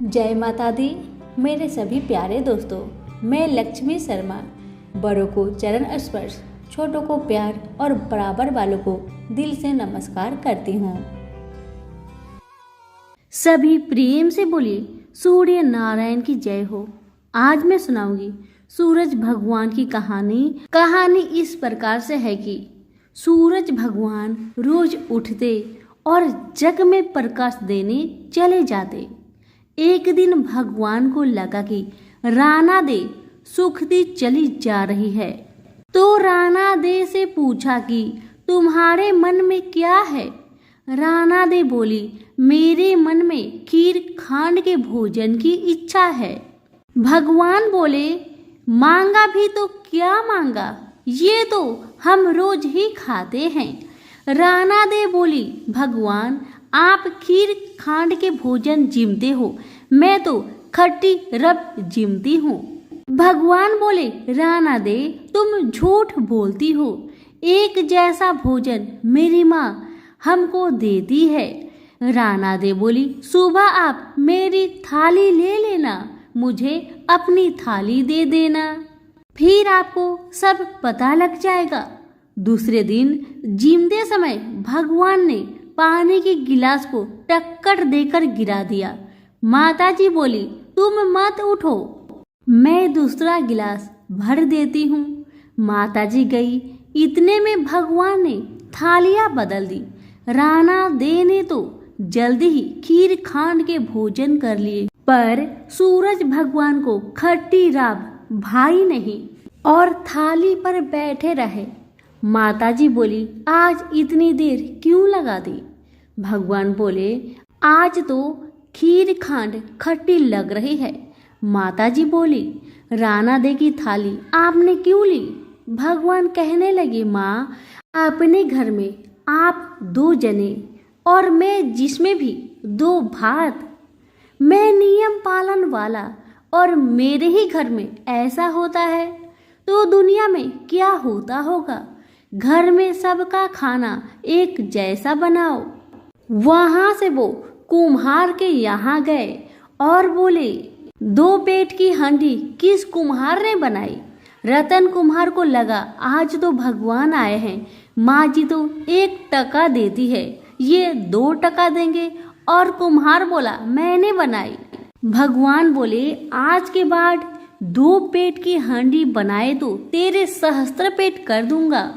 जय माता दी। मेरे सभी प्यारे दोस्तों, मैं लक्ष्मी शर्मा बड़ों को चरण स्पर्श, छोटों को प्यार और बराबर वालों को दिल से नमस्कार करती हूँ। सभी प्रेम से बोलिए सूर्य नारायण की जय हो। आज मैं सुनाऊंगी सूरज भगवान की कहानी इस प्रकार से है कि सूरज भगवान रोज उठते और जग में प्रकाश देने चले जाते। एक दिन भगवान को लगा कि राना दे सुखती चली जा रही है, तो राना दे से पूछा कि तुम्हारे मन में क्या है। राना दे बोली, मेरे मन में खीर खांड के भोजन की इच्छा है। भगवान बोले, मांगा भी तो क्या मांगा, ये तो हम रोज ही खाते हैं। राना दे बोली, भगवान आप खीर खांड के भोजन जिमते हो, मैं तो खट्टी रब जिमती हूँ। भगवान बोले, राना दे तुम झूठ बोलती हो, एक जैसा भोजन मेरी माँ हमको देती है। राना दे बोली, सुबह आप मेरी थाली ले लेना, मुझे अपनी थाली दे देना, फिर आपको सब पता लग जाएगा। दूसरे दिन जिमते समय भगवान ने पानी के गिलास को टक्कर देकर गिरा दिया। माताजी बोली, तुम मत उठो, मैं दूसरा गिलास भर देती हूँ। माताजी गई, इतने में भगवान ने थालियां बदल दी। राना दे ने तो जल्दी ही खीर खांड के भोजन कर लिए, पर सूरज भगवान को खट्टी राब भाई नहीं और थाली पर बैठे रहे। माताजी बोली, आज इतनी देर क्यों लगा दी। भगवान बोले, आज तो खीर खांड खट्टी लग रही है। माताजी बोली, राना दे की थाली आपने क्यों ली। भगवान कहने लगे, माँ अपने घर में आप 2 जने और मैं जिसमें भी 2 भात, मैं नियम पालन वाला और मेरे ही घर में ऐसा होता है तो दुनिया में क्या होता होगा। घर में सबका खाना एक जैसा बनाओ। वहां से वो कुम्हार के यहाँ गए और बोले, 2 पेट की हांडी किस कुम्हार ने बनाई। रतन कुम्हार को लगा आज तो भगवान आए हैं, माँ जी तो 1 टका देती है, ये 2 टका देंगे। और कुम्हार बोला, मैंने बनाई। भगवान बोले, आज के बाद 2 पेट की हांडी बनाए तो तेरे सहस्त्र पेट कर दूंगा।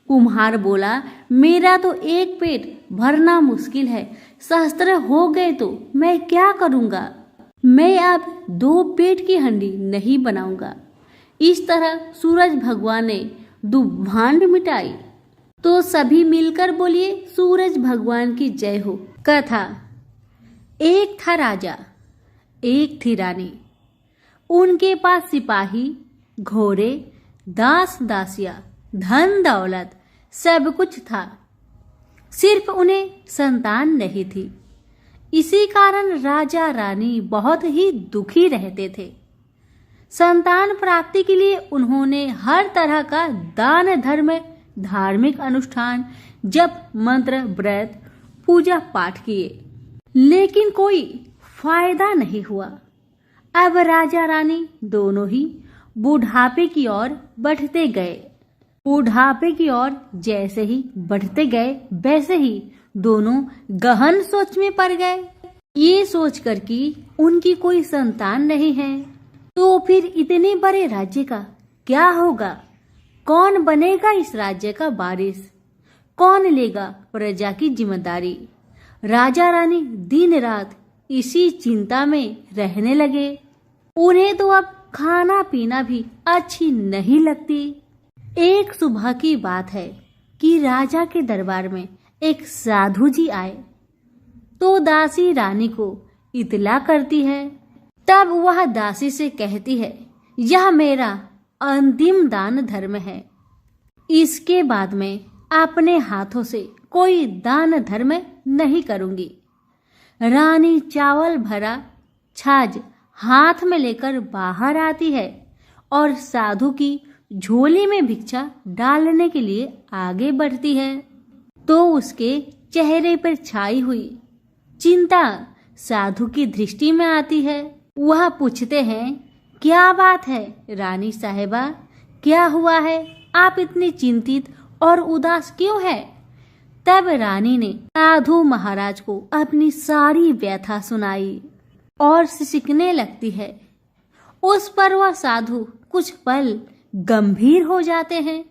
कुम्हार बोला, मेरा तो 1 पेट भरना मुश्किल है, सहस्त्र हो गए तो मैं क्या करूंगा, मैं अब 2 पेट की हांडी नहीं बनाऊंगा। इस तरह सूरज भगवान ने दुभांड मिटाई। तो सभी मिलकर बोलिए सूरज भगवान की जय हो। कथा। एक था राजा, एक थी रानी। उनके पास सिपाही, घोड़े, दास दासियां, धन दौलत सब कुछ था, सिर्फ उन्हें संतान नहीं थी। इसी कारण राजा रानी बहुत ही दुखी रहते थे। संतान प्राप्ति के लिए उन्होंने हर तरह का दान धर्म, धार्मिक अनुष्ठान, जप मंत्र, व्रत, पूजा पाठ किए, लेकिन कोई फायदा नहीं हुआ। अब राजा रानी दोनों ही बुढ़ापे की ओर बढ़ते गए। बुढ़ापे की ओर जैसे ही बढ़ते गए, वैसे ही दोनों गहन सोच में पड़ गए। ये सोचकर कि उनकी कोई संतान नहीं है, तो फिर इतने बड़े राज्य का क्या होगा। कौन बनेगा इस राज्य का वारिस, कौन लेगा प्रजा की जिम्मेदारी। राजा रानी दिन रात इसी चिंता में रहने लगे। उन्हें तो अब खाना पीना भी अच्छी नहीं लगती। एक सुबह की बात है कि राजा के दरबार में एक साधु जी आए, तो दासी रानी को इतला करती है। तब वह दासी से कहती है, यह मेरा अंतिम दान धर्म है, इसके बाद मैं अपने हाथों से कोई दान धर्म नहीं करूंगी। रानी चावल भरा छाछ हाथ में लेकर बाहर आती है और साधु की झोली में भिक्षा डालने के लिए आगे बढ़ती है, तो उसके चेहरे पर छाई हुई चिंता साधु की दृष्टि में आती है। वह पूछते हैं, क्या बात है रानी साहिबा, क्या हुआ है, आप इतनी चिंतित और उदास क्यों है? तब रानी ने साधु महाराज को अपनी सारी व्यथा सुनाई और सिसकने लगती है। उस पर वह साधु कुछ पल गंभीर हो जाते हैं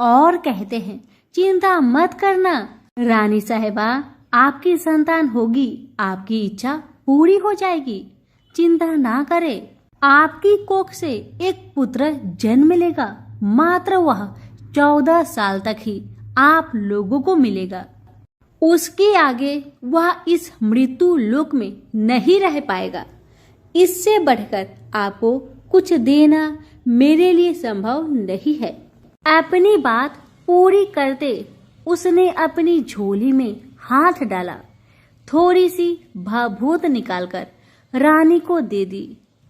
और कहते हैं, चिंता मत करना रानी साहिबा, आपकी संतान होगी, आपकी इच्छा पूरी हो जाएगी, चिंता ना करें। आपकी कोख से एक पुत्र जन्म लेगा, मात्र वह 14 साल तक ही आप लोगों को मिलेगा। उसके आगे वह इस मृत्यु लोक में नहीं रह पाएगा। इससे बढ़कर आपको कुछ देना मेरे लिए संभव नहीं है। अपनी बात पूरी करते उसने अपनी झोली में हाथ डाला, थोड़ी सी भभूत निकालकर रानी को दे दी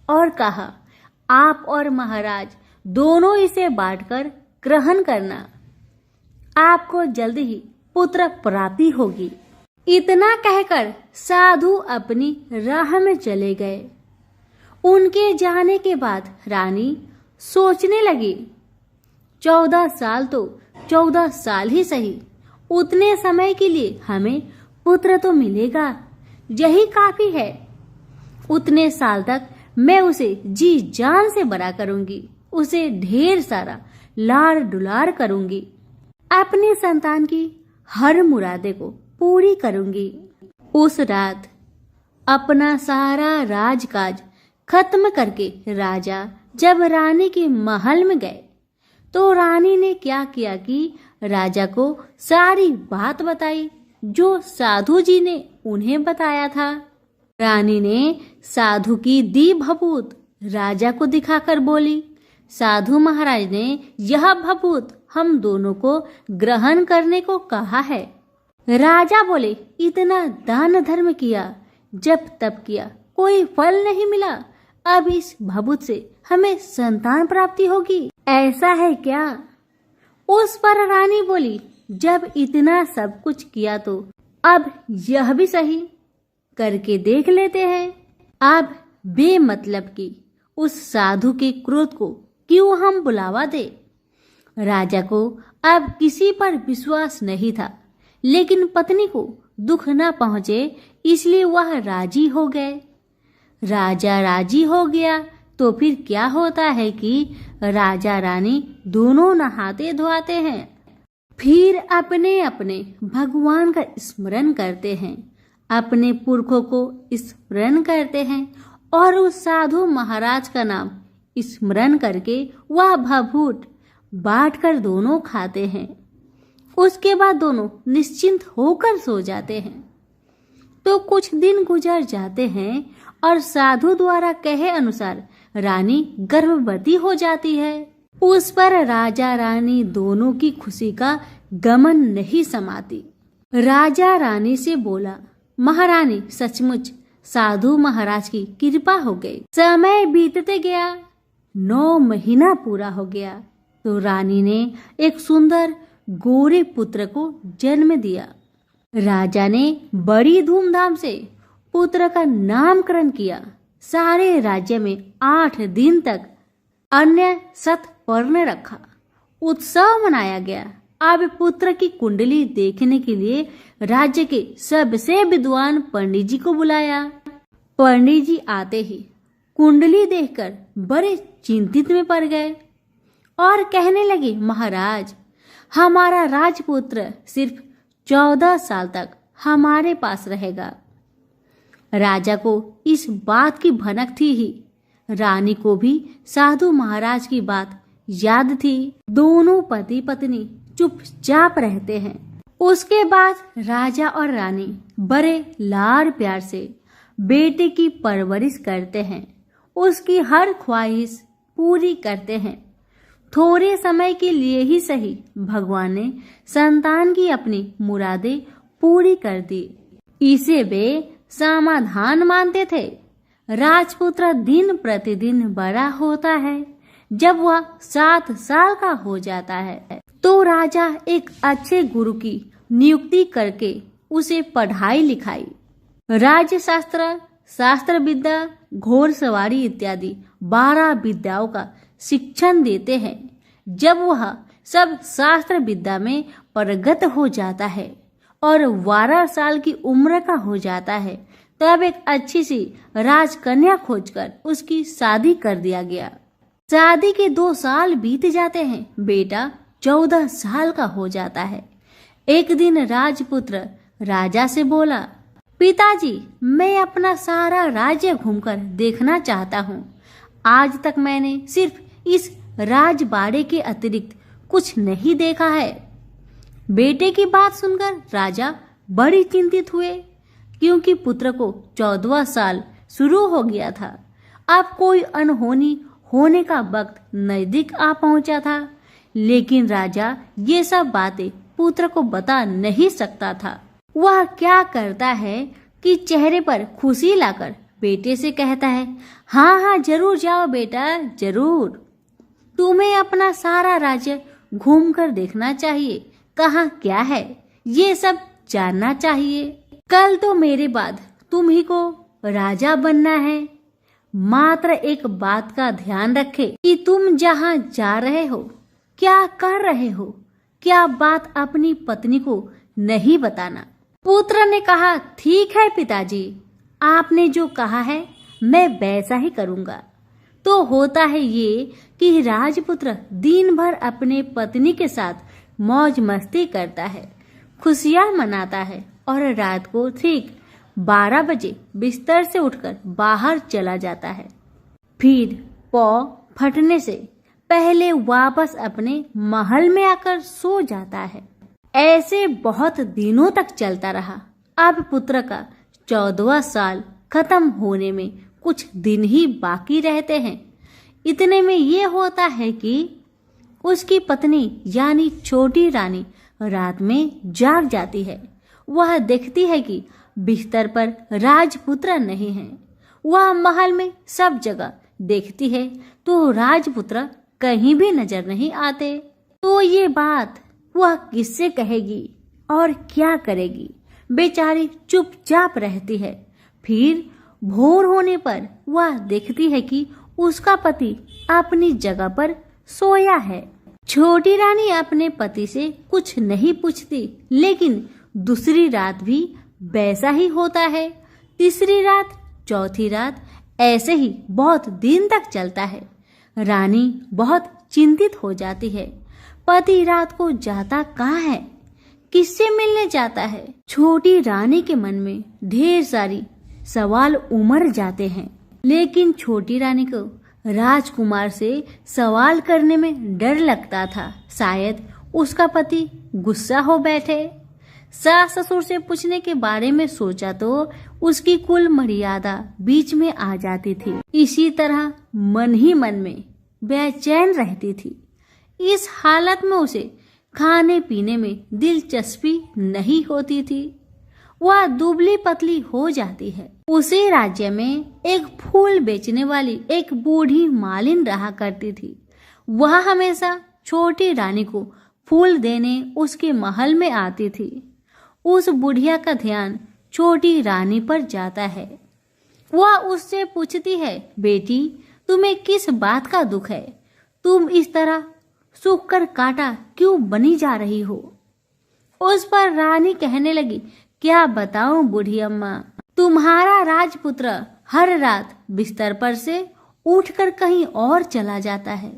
और कहा, आप और महाराज दोनों इसे बांटकर ग्रहण करना, आपको जल्द ही पुत्र प्राप्ति होगी। इतना कहकर साधु अपनी राह में चले गए। उनके जाने के बाद रानी सोचने लगी, 14 साल तो 14 साल ही सही, उतने समय के लिए हमें पुत्र तो मिलेगा, यही काफी है। उतने साल तक मैं उसे जी जान से बड़ा करूंगी, उसे ढेर सारा लाड़ दुलार करूंगी, अपनी संतान की हर मुरादे को पूरी करूंगी। उस रात अपना सारा राजकाज खत्म करके राजा जब रानी के महल में गए तो रानी ने क्या किया कि राजा को सारी बात बताई जो साधु जी ने उन्हें बताया था। रानी ने साधु की दी भभूत राजा को दिखाकर बोली, साधु महाराज ने यह भभूत हम दोनों को ग्रहण करने को कहा है। राजा बोले, इतना दान धर्म किया, जब तब किया, कोई फल नहीं मिला, अब इस भभूत से हमें संतान प्राप्ति होगी, ऐसा है क्या? उस पर रानी बोली, जब इतना सब कुछ किया तो अब यह भी सही करके देख लेते हैं। अब बेमतलब की उस साधु के क्रोध को क्यों हम बुलावा दे। राजा को अब किसी पर विश्वास नहीं था, लेकिन पत्नी को दुख न पहुंचे इसलिए वह राजी हो गए। राजा राजी हो गया तो फिर क्या होता है कि राजा रानी दोनों नहाते धोआते हैं, फिर अपने अपने भगवान का स्मरण करते हैं, अपने पुरखों को स्मरण करते हैं और उस साधु महाराज का नाम स्मरण करके वह भभूत बांट कर दोनों खाते हैं। उसके बाद दोनों निश्चिंत होकर सो जाते हैं। तो कुछ दिन गुजर जाते हैं और साधु द्वारा कहे अनुसार रानी गर्भवती हो जाती है। उस पर राजा रानी दोनों की खुशी का गमन नहीं समाती। राजा रानी से बोला, महारानी सचमुच साधु महाराज की कृपा हो गई। समय बीतते गया, 9 महीना पूरा हो गया तो रानी ने एक सुंदर गोरे पुत्र को जन्म दिया। राजा ने बड़ी धूमधाम से पुत्र का नामकरण किया। सारे राज्य में 8 दिन तक अन्य सतपर्ण रखा, उत्सव मनाया गया। अब पुत्र की कुंडली देखने के लिए राज्य के सबसे विद्वान पंडित जी को बुलाया। पंडित जी आते ही कुंडली देखकर बड़े चिंतित में पड़ गए और कहने लगे, महाराज हमारा राजपुत्र सिर्फ 14 साल तक हमारे पास रहेगा। राजा को इस बात की भनक थी ही, रानी को भी साधु महाराज की बात याद थी। दोनों पति पत्नी चुपचाप रहते हैं। उसके बाद राजा और रानी बड़े लाड़ प्यार से बेटे की परवरिश करते हैं, उसकी हर ख्वाहिश पूरी करते हैं। थोड़े समय के लिए ही सही भगवान ने संतान की अपनी मुरादें पूरी कर दी। इसे वे समाधान मानते थे। राजपुत्र दिन प्रतिदिन बड़ा होता है। जब वह 7 साल का हो जाता है तो राजा एक अच्छे गुरु की नियुक्ति करके उसे पढ़ाई लिखाई राज्य शास्त्र, शास्त्र विद्या, घोड़सवारी इत्यादि 12 विद्याओं का शिक्षण देते हैं। जब वह सब शास्त्र विद्या में पारंगत हो जाता है और 12 साल की उम्र का हो जाता है, तब एक अच्छी सी राजकन्या खोजकर उसकी शादी कर दिया गया। शादी के 2 साल बीत जाते हैं, बेटा 14 साल का हो जाता है। एक दिन राजपुत्र राजा से बोला, पिताजी, मैं अपना सारा राज्य घूमकर देखना चाहता हूँ। आज तक मैंने सिर्फ इस राजबाड़े के अतिरिक्त कुछ नहीं देखा है। बेटे की बात सुनकर राजा बड़ी चिंतित हुए, क्योंकि पुत्र को 14वां साल शुरू हो गया था। अब कोई अनहोनी होने का वक्त नजदीक आ पहुंचा था, लेकिन राजा ये सब बातें पुत्र को बता नहीं सकता था। वह क्या करता है कि चेहरे पर खुशी लाकर बेटे से कहता है, हाँ हाँ जरूर जाओ बेटा, जरूर। तुम्हें अपना सारा राज्य घूमकर देखना चाहिए, कहाँ क्या है ये सब जानना चाहिए। कल तो मेरे बाद तुम ही को राजा बनना है। मात्र एक बात का ध्यान रखे कि तुम जहाँ जा रहे हो, क्या कर रहे हो, क्या बात अपनी पत्नी को नहीं बताना। पुत्र ने कहा, ठीक है पिताजी, आपने जो कहा है मैं वैसा ही करूँगा। तो होता है ये कि राजपुत्र दिन भर अपने पत्नी के साथ मौज मस्ती करता है, खुशियाँ मनाता है और रात को ठीक 12 बजे बिस्तर से उठकर बाहर चला जाता है। फिर पौ फटने से पहले वापस अपने महल में आकर सो जाता है। ऐसे बहुत दिनों तक चलता रहा। अब पुत्र का 14वां साल खत्म होने में कुछ दिन ही बाकी रहते हैं। इतने में ये होता है कि उसकी पत्नी यानी छोटी रानी रात में जाग जाती है। वह देखती है कि बिस्तर पर राजपुत्र नहीं है। वह महल में सब जगह देखती है तो राजपुत्र कहीं भी नजर नहीं आते। तो ये बात वह किससे कहेगी और क्या करेगी? बेचारी चुपचाप रहती है। फिर भोर होने पर वह देखती है कि उसका पति अपनी जगह पर सोया है। छोटी रानी अपने पति से कुछ नहीं पूछती, लेकिन दूसरी रात भी वैसा ही होता है। तीसरी रात, चौथी रात, ऐसे ही बहुत दिन तक चलता है। रानी बहुत चिंतित हो जाती है। पति रात को जाता कहाँ है, किससे मिलने जाता है? छोटी रानी के मन में ढेर सारी सवाल उमड़ जाते हैं, लेकिन छोटी रानी को राजकुमार से सवाल करने में डर लगता था। शायद उसका पति गुस्सा हो बैठे। सास ससुर से पूछने के बारे में सोचा तो उसकी कुल मर्यादा बीच में आ जाती थी। इसी तरह मन ही मन में बेचैन रहती थी। इस हालत में उसे खाने पीने में दिलचस्पी नहीं होती थी। वह दुबली पतली हो जाती है। उसी राज्य में एक फूल बेचने वाली एक बूढ़ी मालिन रहा करती थी। वह हमेशा छोटी रानी को फूल देने उसके महल में आती थी। उस बुढ़िया का ध्यान छोटी रानी पर जाता है। वह उससे पूछती है, बेटी तुम्हें किस बात का दुख है? तुम इस तरह सूख कर काटा क्यों बनी जा रही हो? उस पर रानी कहने लगी, क्या बताऊं बूढ़ी अम्मा, तुम्हारा राजपुत्र हर रात बिस्तर पर से उठकर कहीं और चला जाता है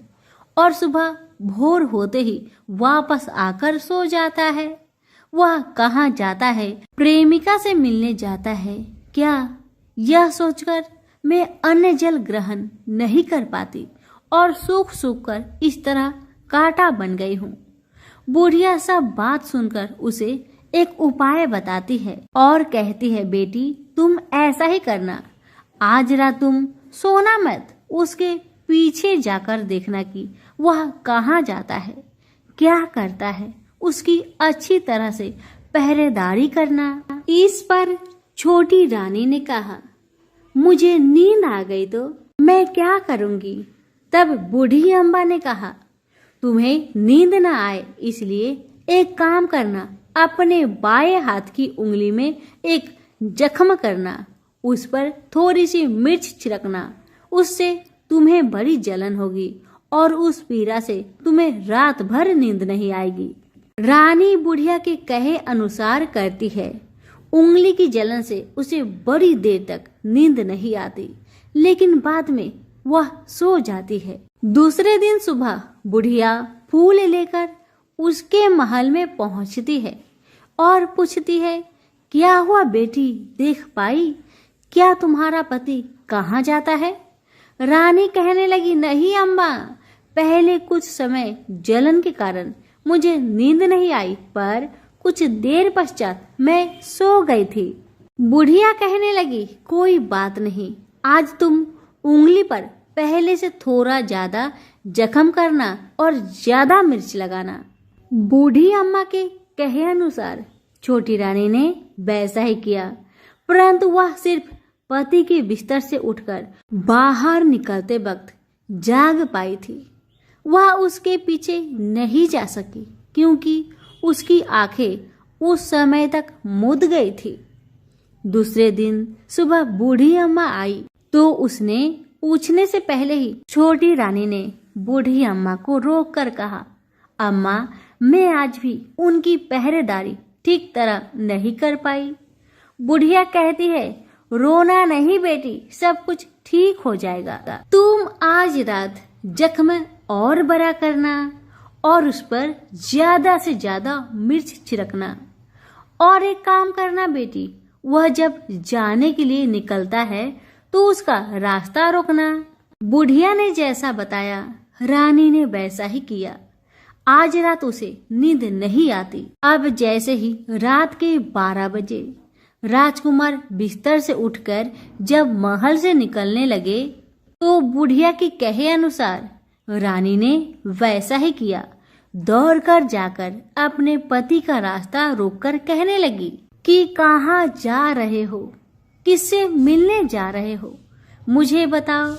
और सुबह भोर होते ही वापस आकर सो जाता है। वह कहाँ जाता है? प्रेमिका से मिलने जाता है क्या? यह सोचकर मैं अन्न जल ग्रहण नहीं कर पाती और सूख सूख कर इस तरह कांटा बन गई हूँ। बुढ़िया सब बात सुनकर उसे एक उपाय बताती है और कहती है, बेटी तुम ऐसा ही करना, आज रात तुम सोना मत, उसके पीछे जाकर देखना कि वह कहाँ जाता है, क्या करता है, उसकी अच्छी तरह से पहरेदारी करना। इस पर छोटी रानी ने कहा, मुझे नींद आ गई तो मैं क्या करूंगी? तब बूढ़ी अम्बा ने कहा, तुम्हें नींद न आए इसलिए एक काम करना, अपने बाएं हाथ की उंगली में एक जख्म करना, उस पर थोड़ी सी मिर्च छिड़कना, उससे तुम्हें बड़ी जलन होगी और उस पीड़ा से तुम्हें रात भर नींद नहीं आएगी। रानी बुढ़िया के कहे अनुसार करती है। उंगली की जलन से उसे बड़ी देर तक नींद नहीं आती, लेकिन बाद में वह सो जाती है। दूसरे दिन सुबह बुढ़िया फूल लेकर उसके महल में पहुंचती है और पूछती है, क्या हुआ बेटी, देख पाई? क्या तुम्हारा पति कहाँ जाता है? रानी कहने लगी, नहीं अम्मा, पहले कुछ समय जलन के कारण मुझे नींद नहीं आई, पर कुछ देर पश्चात मैं सो गई थी। बुढ़िया कहने लगी, कोई बात नहीं, आज तुम उंगली पर पहले से थोड़ा ज्यादा जख्म करना और ज्यादा मिर्च लगाना। बूढ़ी अम्मा के कहे अनुसार छोटी रानी ने वैसा ही किया, परंतु वह सिर्फ पति के बिस्तर से उठकर बाहर निकलते वक्त जाग पाई थी। वह उसके पीछे नहीं जा सकी क्योंकि उसकी आंखें उस समय तक मुद गई थी। दूसरे दिन सुबह बूढ़ी अम्मा आई तो उसने पूछने से पहले ही छोटी रानी ने बूढ़ी अम्मा को रोककर कहा, अम्मा, मैं आज भी उनकी पहरेदारी ठीक तरह नहीं कर पाई। बुढ़िया कहती है, रोना नहीं बेटी, सब कुछ ठीक हो जाएगा। तुम आज रात जख्म और बड़ा करना और उस पर ज्यादा से ज्यादा मिर्च छिड़कना। और एक काम करना बेटी, वह जब जाने के लिए निकलता है तो उसका रास्ता रोकना। बुढ़िया ने जैसा बताया रानी ने वैसा ही किया। आज रात उसे नींद नहीं आती। अब जैसे ही रात के 12 बजे राजकुमार बिस्तर से उठकर जब महल से निकलने लगे तो बुढ़िया के कहे अनुसार रानी ने वैसा ही किया। दौड़कर जाकर अपने पति का रास्ता रोककर कहने लगी कि कहाँ जा रहे हो, किससे मिलने जा रहे हो, मुझे बताओ।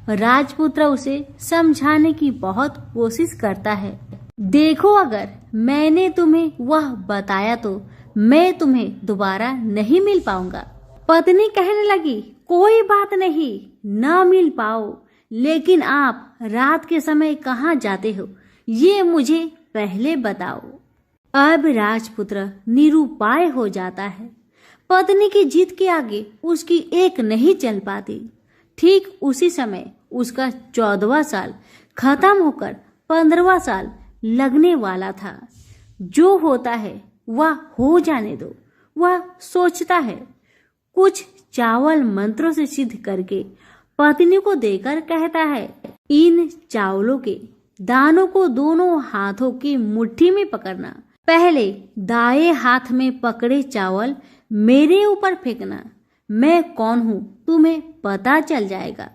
राजपुत्र उसे समझाने की बहुत कोशिश करता है। देखो, अगर मैंने तुम्हें वह बताया तो मैं तुम्हें दोबारा नहीं मिल पाऊंगा। पत्नी कहने लगी, कोई बात नहीं, न मिल पाओ, लेकिन आप रात के समय कहाँ जाते हो ये मुझे पहले बताओ। अब राजपुत्र निरुपाय हो जाता है। पत्नी की जिद के आगे उसकी एक नहीं चल पाती। ठीक उसी समय उसका 14वां साल खत्म होकर 15वां साल लगने वाला था। जो होता है वह हो जाने दो, वह सोचता है। कुछ चावल मंत्रों से सिद्ध करके पत्नी को देकर कहता है, इन चावलों के दानों को दोनों हाथों की मुट्ठी में पकड़ना। पहले दाएं हाथ में पकड़े चावल मेरे ऊपर फेंकना, मैं कौन हूँ तुम्हें पता चल जाएगा।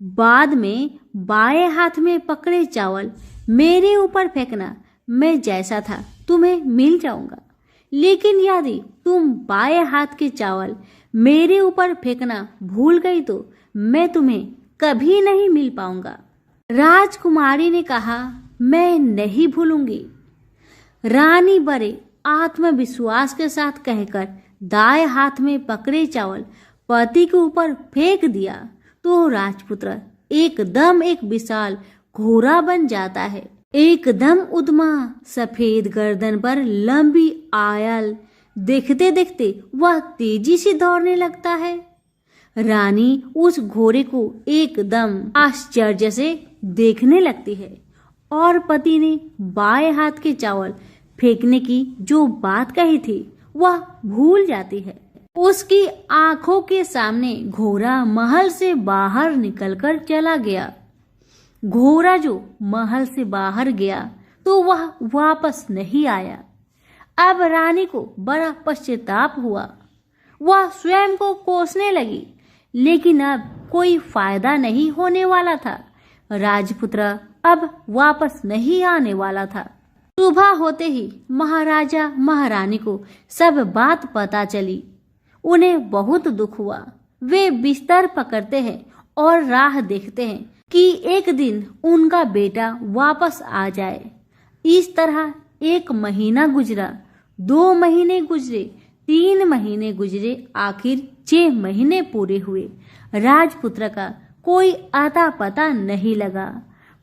बाद में बाएं हाथ में पकड़े चावल मेरे ऊपर फेंकना, मैं जैसा था तुम्हें मिल जाऊंगा। लेकिन यदि तुम बाएं हाथ के चावल मेरे ऊपर फेंकना भूल गई तो मैं तुम्हें कभी नहीं मिल पाऊंगा। राजकुमारी ने कहा, मैं नहीं भूलूंगी। रानी बड़े आत्मविश्वास के साथ कहकर दाएं हाथ में पकड़े चावल पति के ऊपर फेंक दिया तो राजपुत्र एकदम एक विशाल घोड़ा बन जाता है। एकदम उद्यमा, सफेद गर्दन पर लंबी आयल, देखते देखते वह तेजी से दौड़ने लगता है। रानी उस घोड़े को एकदम आश्चर्य से देखने लगती है और पति ने बाएं हाथ के चावल फेंकने की जो बात कही थी वह भूल जाती है। उसकी आंखों के सामने घोड़ा महल से बाहर निकलकर चला गया। घोड़ा जो महल से बाहर गया तो वह वापस नहीं आया। अब रानी को बड़ा पश्चाताप हुआ। वह स्वयं को कोसने लगी, लेकिन अब कोई फायदा नहीं होने वाला था। राजपुत्र अब वापस नहीं आने वाला था। सुबह होते ही महाराजा महारानी को सब बात पता चली। उन्हें बहुत दुख हुआ। वे बिस्तर पकड़ते हैं और राह देखते हैं कि एक दिन उनका बेटा वापस आ जाए। इस तरह 1 महीना गुजरा, 2 महीने गुजरे, 3 महीने गुजरे, आखिर 6 महीने पूरे हुए। राजपुत्र का कोई आता पता नहीं लगा।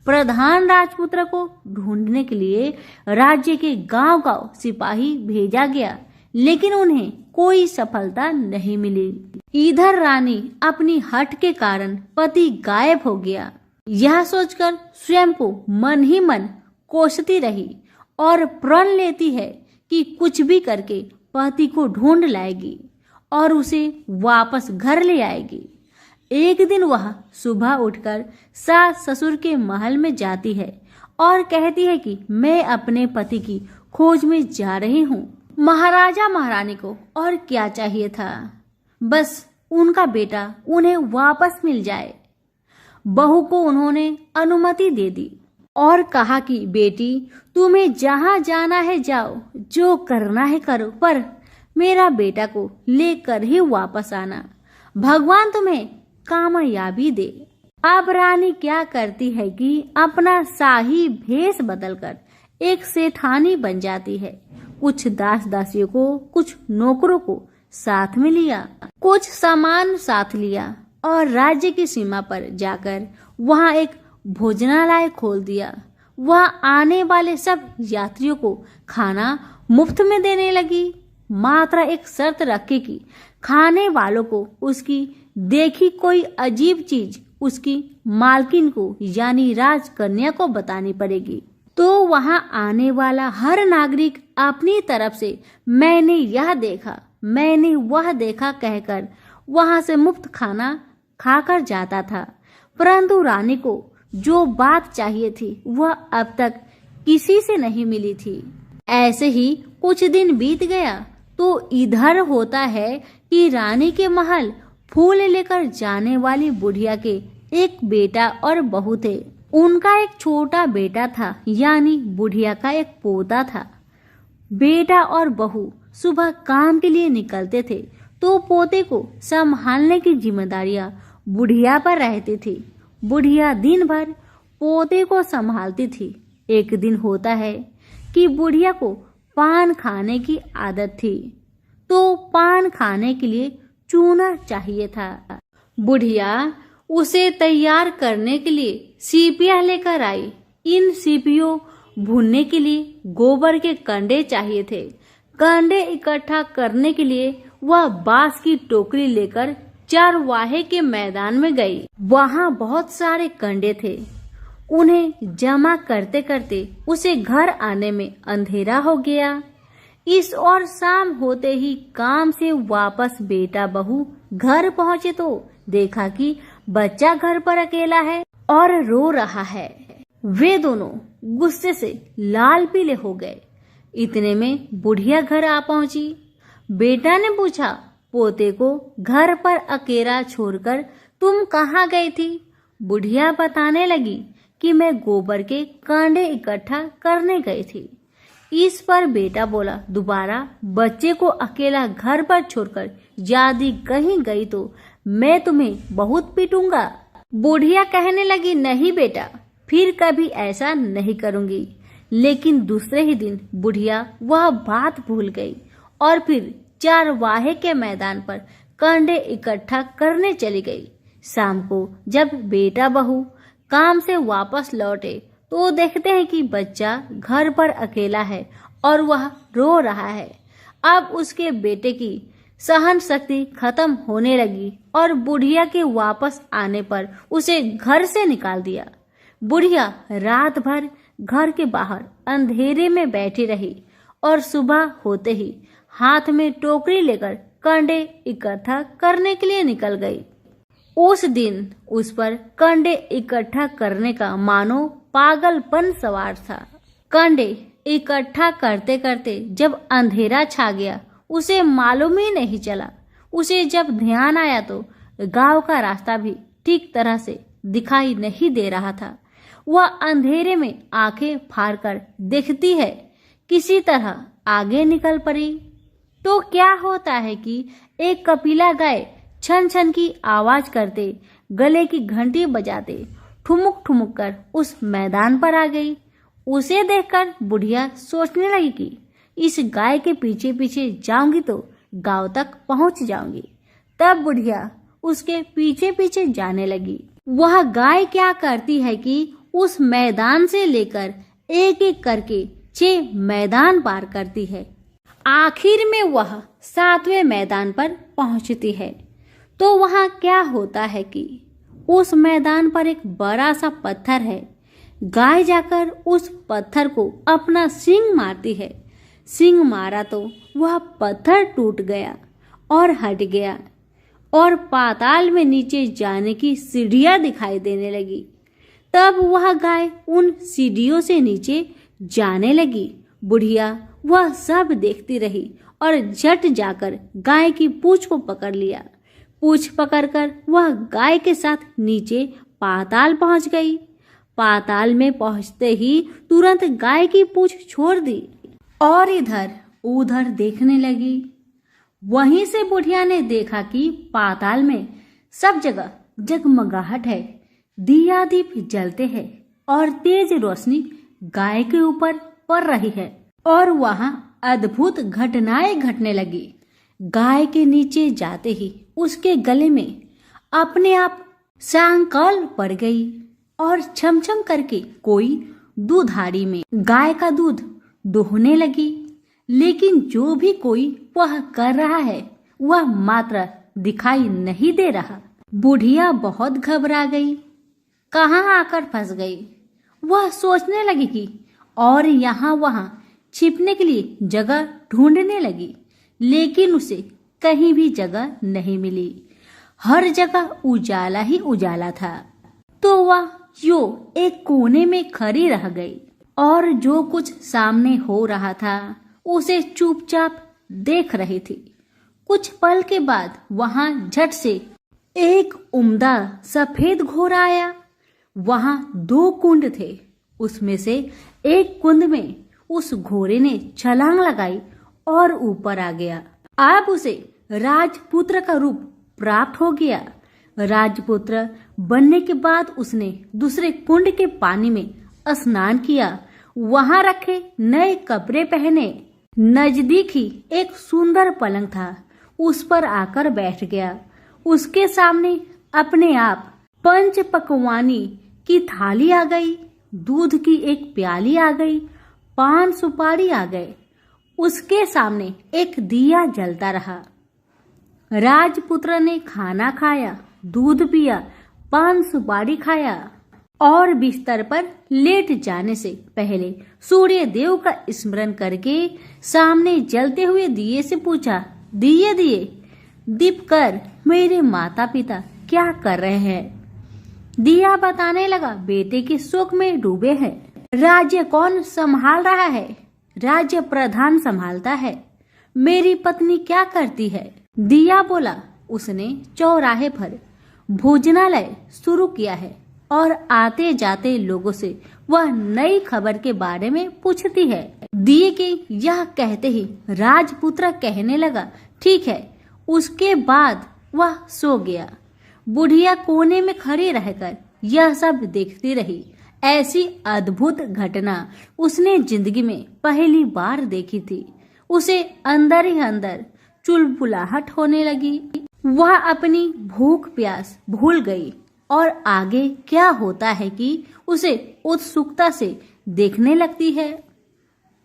प्रधान राजपुत्र को ढूंढने के लिए राज्य के गांव-गांव सिपाही भेजा गया, लेकिन उन्हें कोई सफलता नहीं मिली। इधर रानी अपनी हठ के कारण पति गायब हो गया, यह सोचकर स्वयं को मन ही मन कोसती रही और प्रण लेती है कि कुछ भी करके पति को ढूंढ लाएगी और उसे वापस घर ले आएगी। एक दिन वह सुबह उठकर सास ससुर के महल में जाती है और कहती है कि मैं अपने पति की खोज में जा रही हूँ। महाराजा महारानी को और क्या चाहिए था, बस उनका बेटा उन्हें वापस मिल जाए। बहू को उन्होंने अनुमति दे दी और कहा कि बेटी, तुम्हें जहाँ जाना है जाओ, जो करना है करो, पर मेरा बेटा को लेकर ही वापस आना। भगवान तुम्हें कामयाबी दे। अब रानी क्या करती है कि अपना शाही भेष बदलकर एक सेठानी बन जाती है। कुछ दास दासियों को, कुछ नौकरों को साथ में लिया, कुछ सामान साथ लिया और राज्य की सीमा पर जाकर वहां एक भोजनालय खोल दिया। वह आने वाले सब यात्रियों को खाना मुफ्त में देने लगी, मात्र एक शर्त रखे कि खाने वालों को उसकी देखी कोई अजीब चीज उसकी मालकिन को यानी राजकन्या को बतानी पड़ेगी। तो वहां आने वाला हर नागरिक अपनी तरफ से मैंने यह देखा, मैंने वह देखा कहकर वहां से मुफ्त खाना खाकर जाता था। परंतु रानी को जो बात चाहिए थी वह अब तक किसी से नहीं मिली थी। ऐसे ही कुछ दिन बीत गया तो इधर होता है कि रानी के महल फूल लेकर जाने वाली बुढ़िया के एक बेटा और बहू थे। उनका एक छोटा बेटा था, यानी बुढ़िया का एक पोता था। बेटा और बहू सुबह काम के लिए निकलते थे तो पोते को संभालने की जिम्मेदारियां बुढ़िया पर रहती थी। बुढ़िया दिन भर पोते को संभालती थी। एक दिन होता है कि बुढ़िया को पान खाने की आदत थी, तो पान खाने के लिए चूना चाहिए था। बुढ़िया उसे तैयार करने के लिए सीपियां लेकर आई। इन सीपियों भूनने के लिए गोबर के कंडे चाहिए थे। कंडे इकट्ठा करने के लिए वह बांस की टोकरी लेकर चरवाहे के मैदान में गई। वहां बहुत सारे कंडे थे। उन्हें जमा करते करते उसे घर आने में अंधेरा हो गया। इस और शाम होते ही काम से वापस बेटा बहू घर पहुंचे तो देखा कि बच्चा घर पर अकेला है और रो रहा है। वे दोनों गुस्से से लाल पीले हो गए। इतने में बुढ़िया घर आ पहुंची। बेटा ने पूछा, पोते को घर पर अकेला छोड़कर तुम कहाँ गई थी? बुढ़िया बताने लगी कि मैं गोबर के कांडे इकट्ठा करने गई थी। इस पर बेटा बोला, दोबारा बच्चे को अकेला घर पर छोड़कर यदि कहीं गई तो मैं तुम्हें बहुत पीटूंगा। बुढ़िया कहने लगी, नहीं बेटा, फिर कभी ऐसा नहीं करूंगी। लेकिन दूसरे ही दिन बुढ़िया वह बात भूल गई और फिर चरवाहे के मैदान पर कंडे इकट्ठा करने चली गई। शाम को जब बेटा बहू काम से वापस लौटे तो देखते हैं कि बच्चा घर पर अकेला है और वह रो रहा है। अब उसके बेटे की सहन शक्ति खत्म होने लगी और बुढ़िया के वापस आने पर उसे घर से निकाल दिया। बुढ़िया रात भर घर के बाहर अंधेरे में बैठी रही और सुबह होते ही हाथ में टोकरी लेकर कंडे इकट्ठा करने के लिए निकल गई। उस दिन उस पर कंडे इकट्ठा करने का मानो पागलपन सवार था। कंडे इकट्ठा करते करते जब अंधेरा छा गया उसे मालूम ही नहीं चला। उसे जब ध्यान आया तो गांव का रास्ता भी ठीक तरह से दिखाई नहीं दे रहा था। वह अंधेरे में आंखें फाड़कर देखती है, किसी तरह आगे निकल पड़ी तो क्या होता है कि एक कपिला गाय छन छन की आवाज करते, गले की घंटी बजाते ठुमुक ठुमुक कर उस मैदान पर आ गई। उसे देखकर बुढ़िया सोचने लगी कि इस गाय के पीछे पीछे जाऊंगी तो गांव तक पहुंच जाऊंगी। तब बुढ़िया उसके पीछे पीछे जाने लगी। वह गाय क्या करती है कि उस मैदान से लेकर एक एक करके 6 मैदान पार करती है। आखिर में वह 7वें मैदान पर पहुंचती है। तो वहां क्या होता है कि उस मैदान पर एक बड़ा सा पत्थर है। गाय जाकर उस पत्थर को अपना सींग मारती है। सींग मारा तो वह पत्थर टूट गया और हट गया और पाताल में नीचे जाने की सीढ़ियां दिखाई देने लगी। तब वह गाय उन सीढ़ियों से नीचे जाने लगी। बुढ़िया वह सब देखती रही और झट जाकर गाय की पूंछ को पकड़ लिया। पूंछ पकड़कर वह गाय के साथ नीचे पाताल पहुंच गई। पाताल में पहुंचते ही तुरंत गाय की पूंछ छोड़ दी और इधर उधर देखने लगी। वहीं से बुढ़िया ने देखा कि पाताल में सब जगह जगमगाहट है, दिया दीप जलते हैं और तेज रोशनी गाय के ऊपर पड़ रही है और वहां अद्भुत घटनाएं घटने लगी। गाय के नीचे जाते ही उसके गले में अपने आप सांकल पड़ गई और छमछम करके कोई दूधाड़ी में गाय का दूध दोहने लगी। लेकिन जो भी कोई वह कर रहा है वह मात्र दिखाई नहीं दे रहा। बुढ़िया बहुत घबरा गई, कहाँ आकर फंस गई। वह सोचने लगी कि और यहाँ वहां छिपने के लिए जगह ढूंढने लगी, लेकिन उसे कहीं भी जगह नहीं मिली। हर जगह उजाला ही उजाला था। तो वह यो एक कोने में खड़ी रह गई और जो कुछ सामने हो रहा था उसे चुपचाप देख रही थी। कुछ पल के बाद वहां झट से एक उम्दा सफेद घोड़ा आया। वहां 2 कुंड थे। उसमें से एक कुंड में उस घोड़े ने छलांग लगाई और ऊपर आ गया। अब उसे राजपुत्र का रूप प्राप्त हो गया। राजपुत्र बनने के बाद उसने दूसरे कुंड के पानी में स्नान किया। वहां रखे नए कपड़े पहने। नजदीक ही एक सुंदर पलंग था, उस पर आकर बैठ गया। उसके सामने अपने आप 5 पकवानी की थाली आ गई, दूध की एक प्याली आ गई, पान सुपारी आ गए। उसके सामने एक दिया जलता रहा। राजपुत्र ने खाना खाया, दूध पिया, पान सुपारी खाया और बिस्तर पर लेट जाने से पहले सूर्य देव का स्मरण करके सामने जलते हुए दिए से पूछा, दिए दिए दीप कर मेरे माता पिता क्या कर रहे हैं। दिया बताने लगा, बेटे के शोक में डूबे हैं। राज्य कौन संभाल रहा है? राज्य प्रधान संभालता है। मेरी पत्नी क्या करती है? दिया बोला, उसने चौराहे पर भोजनालय शुरू किया है और आते जाते लोगों से वह नई खबर के बारे में पूछती है। दिए के यह कहते ही राजपुत्र कहने लगा, ठीक है। उसके बाद वह सो गया। बुढ़िया कोने में खड़ी रहकर यह सब देखती रही। ऐसी अद्भुत घटना उसने जिंदगी में पहली बार देखी थी। उसे अंदर ही अंदर चुलबुलाहट होने लगी। वह अपनी भूख प्यास भूल गई और आगे क्या होता है कि उसे उत्सुकता से देखने लगती है।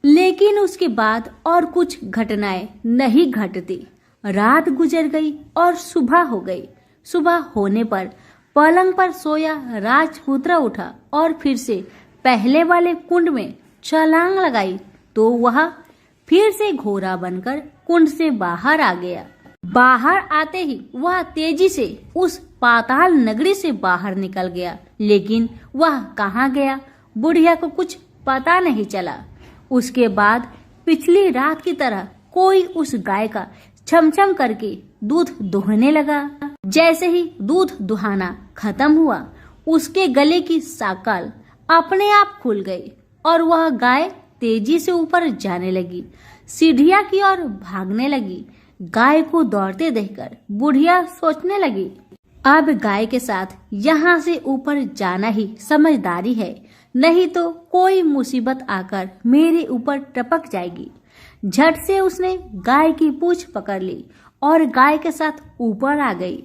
लेकिन उसके बाद और कुछ घटनाएं नहीं घटती। रात गुजर गई और सुबह हो गई। सुबह होने पर पलंग पर सोया राजपुत्र उठा और फिर से पहले वाले कुंड में छलांग लगाई तो वह फिर से घोड़ा बनकर कुंड से बाहर आ गया। बाहर आते ही वह तेजी से उस पाताल नगरी से बाहर निकल गया। लेकिन वह कहाँ गया, बुढ़िया को कुछ पता नहीं चला। उसके बाद पिछली रात की तरह कोई उस गाय का छमछम करके दूध दोहने लगा। जैसे ही दूध दुहाना खत्म हुआ, उसके गले की साकल अपने आप खुल गई और वह गाय तेजी से ऊपर जाने लगी, सीढ़ियां की ओर भागने लगी। गाय को दौड़ते देखकर बुढ़िया सोचने लगी, अब गाय के साथ यहाँ से ऊपर जाना ही समझदारी है, नहीं तो कोई मुसीबत आकर मेरे ऊपर टपक जाएगी। झट से उसने गाय की पूंछ पकड़ ली और गाय के साथ ऊपर आ गई।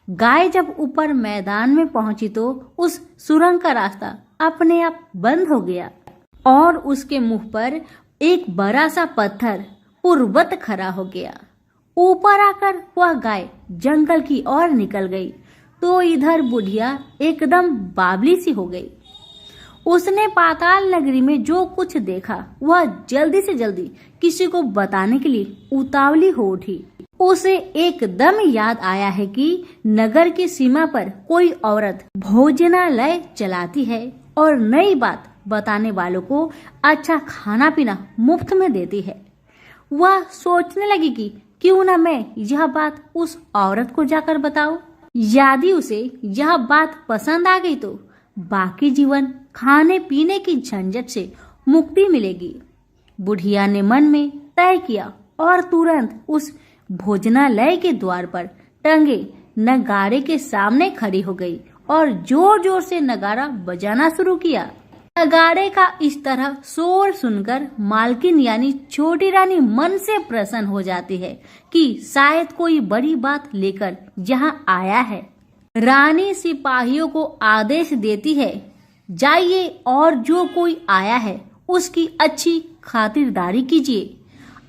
गाय जब ऊपर मैदान में पहुंची तो उस सुरंग का रास्ता अपने आप बंद हो गया और उसके मुंह पर एक बड़ा सा पत्थर पूर्ववत खड़ा हो गया। ऊपर आकर वह गाय जंगल की ओर निकल गई तो इधर बुढ़िया एकदम बावली सी हो गई। उसने पाताल नगरी में जो कुछ देखा वह जल्दी से जल्दी किसी को बताने के लिए उतावली हो उठी। उसे एकदम याद आया है कि नगर की सीमा पर कोई औरत भोजनालय चलाती है और नई बात बताने वालों को अच्छा खाना पीना मुफ्त में देती है। वह सोचने लगी कि क्यों ना मैं यह बात उस औरत को जाकर बताऊं। यदि उसे यह बात पसंद आ गई तो बाकी जीवन खाने पीने की झंझट से मुक्ति मिलेगी। बुढ़िया ने मन में तय किया और तुरंत उस भोजनालय के द्वार पर टंगे नगाड़े के सामने खड़ी हो गई और जोर जोर से नगाड़ा बजाना शुरू किया। नगाड़े का इस तरह शोर सुनकर मालकिन यानी छोटी रानी मन से प्रसन्न हो जाती है कि शायद कोई बड़ी बात लेकर यहाँ आया है। रानी सिपाहियों को आदेश देती है, जाइए और जो कोई आया है उसकी अच्छी खातिरदारी कीजिए।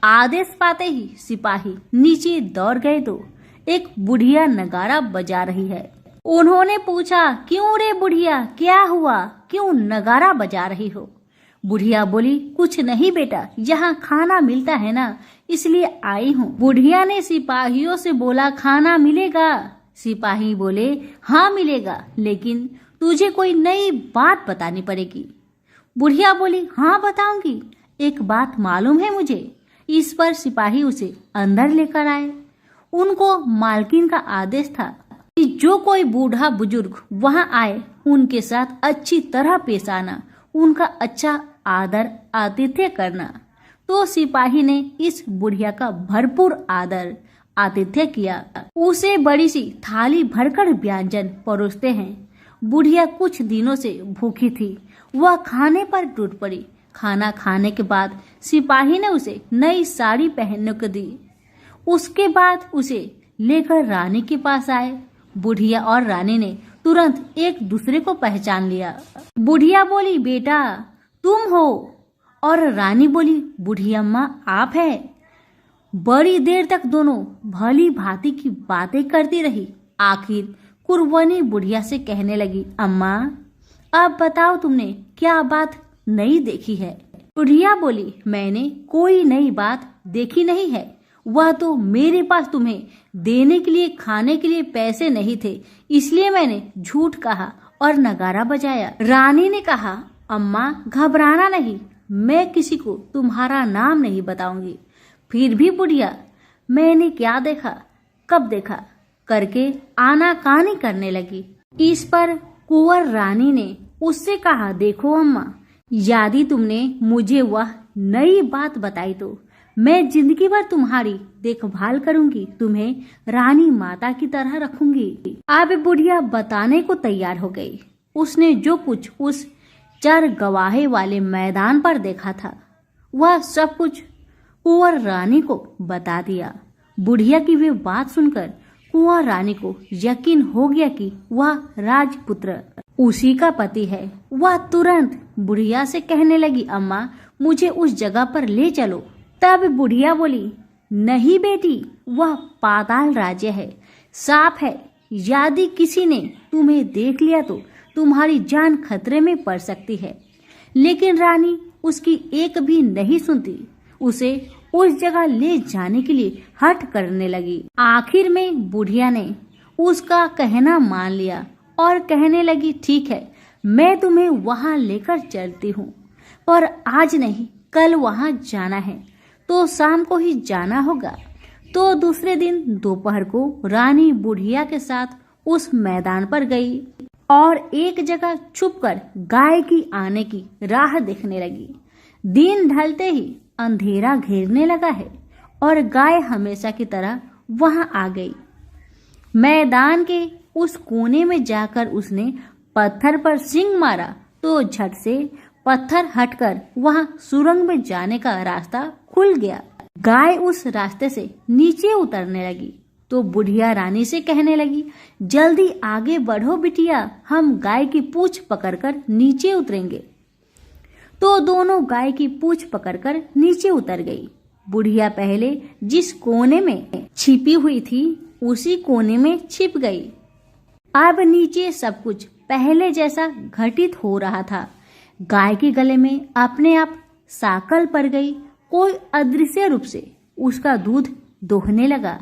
आदेश पाते ही सिपाही नीचे दौड़ गए तो एक बुढ़िया नगाड़ा बजा रही है। उन्होंने पूछा, क्यों रे बुढ़िया, क्या हुआ, क्यों नगाड़ा बजा रही हो? बुढ़िया बोली, कुछ नहीं बेटा, यहाँ खाना मिलता है ना, इसलिए आई हूँ। बुढ़िया ने सिपाहियों से बोला, खाना मिलेगा? सिपाही बोले, हाँ मिलेगा, लेकिन तुझे कोई नई बात बतानी पड़ेगी। बुढ़िया बोली, हाँ बताऊंगी, एक बात मालूम है मुझे। इस पर सिपाही उसे अंदर लेकर आए। उनको मालकिन का आदेश था कि जो कोई बूढ़ा बुजुर्ग वहां आए उनके साथ अच्छी तरह पेश आना, उनका अच्छा आदर आतिथ्य करना। तो सिपाही ने इस बुढ़िया का भरपूर आदर आतिथ्य किया। उसे बड़ी सी थाली भरकर व्यंजन परोसते हैं। बुढ़िया कुछ दिनों से भूखी थी, वह खाने पर टूट पड़ी। खाना खाने के बाद सिपाही ने उसे नई साड़ी पहनने को दी। उसके बाद उसे लेकर रानी के पास आए। बुढ़िया और रानी ने तुरंत एक दूसरे को पहचान लिया। बुढ़िया बोली, बेटा तुम हो? और रानी बोली, बूढ़ी अम्मा आप है? बड़ी देर तक दोनों भली भांति की बातें करती रही। आखिर कुर्बानी बुढ़िया से कहने लगी, अम्मा अब बताओ तुमने क्या बात नई देखी है? बुढ़िया बोली, मैंने कोई नई बात देखी नहीं है, वह तो मेरे पास तुम्हें देने के लिए खाने के लिए पैसे नहीं थे, इसलिए मैंने झूठ कहा और नगाड़ा बजाया। रानी ने कहा, अम्मा घबराना नहीं, मैं किसी को तुम्हारा नाम नहीं बताऊंगी। फिर भी बुढ़िया मैंने क्या देखा, कब देखा करके आनाकानी करने लगी। इस पर कुंवर रानी ने उससे कहा, देखो अम्मा, यदि तुमने मुझे वह नई बात बताई तो मैं जिंदगी भर तुम्हारी देखभाल करूंगी, तुम्हें रानी माता की तरह रखूंगी। अब बुढ़िया बताने को तैयार हो गई। उसने जो कुछ उस चर गवाहे वाले मैदान पर देखा था वह सब कुछ कुंवर रानी को बता दिया। बुढ़िया की वे बात सुनकर कुंवर रानी को यकीन हो गया कि वह राजपुत्र उसी का पति है। वह तुरंत बुढ़िया से कहने लगी, अम्मा मुझे उस जगह पर ले चलो। तब बुढ़िया बोली, नहीं बेटी, वह पाताल राज्य है, साफ है, यदि किसी ने तुम्हें देख लिया तो तुम्हारी जान खतरे में पड़ सकती है। लेकिन रानी उसकी एक भी नहीं सुनती, उसे उस जगह ले जाने के लिए हठ करने लगी। आखिर में बुढ़िया ने उसका कहना मान लिया और कहने लगी, ठीक है, मैं तुम्हें वहां लेकर चलती हूँ, पर आज नहीं कल वहां जाना है तो शाम को ही जाना होगा। तो दूसरे दिन दोपहर को रानी बुढ़िया के साथ उस मैदान पर गई और एक जगह छुपकर गाय की आने की राह देखने लगी। दिन ढलते ही अंधेरा घेरने लगा है और गाय हमेशा की तरह वहां आ गई। मैदान के उस कोने में जाकर उसने पत्थर पर सींग मारा तो झट से पत्थर हटकर वहां सुरंग में जाने का रास्ता खुल गया। गाय उस रास्ते से नीचे उतरने लगी तो बुढ़िया रानी से कहने लगी, जल्दी आगे बढ़ो बिटिया, हम गाय की पूंछ पकड़कर नीचे उतरेंगे। तो दोनों गाय की पूंछ पकड़कर नीचे उतर गई। बुढ़िया पहले जिस कोने में छिपी हुई थी उसी कोने में छिप गई। अब नीचे सब कुछ पहले जैसा घटित हो रहा था। गाय के गले में अपने आप साकल पड़ गई। कोई अदृश्य रूप से उसका दूध दोहने लगा।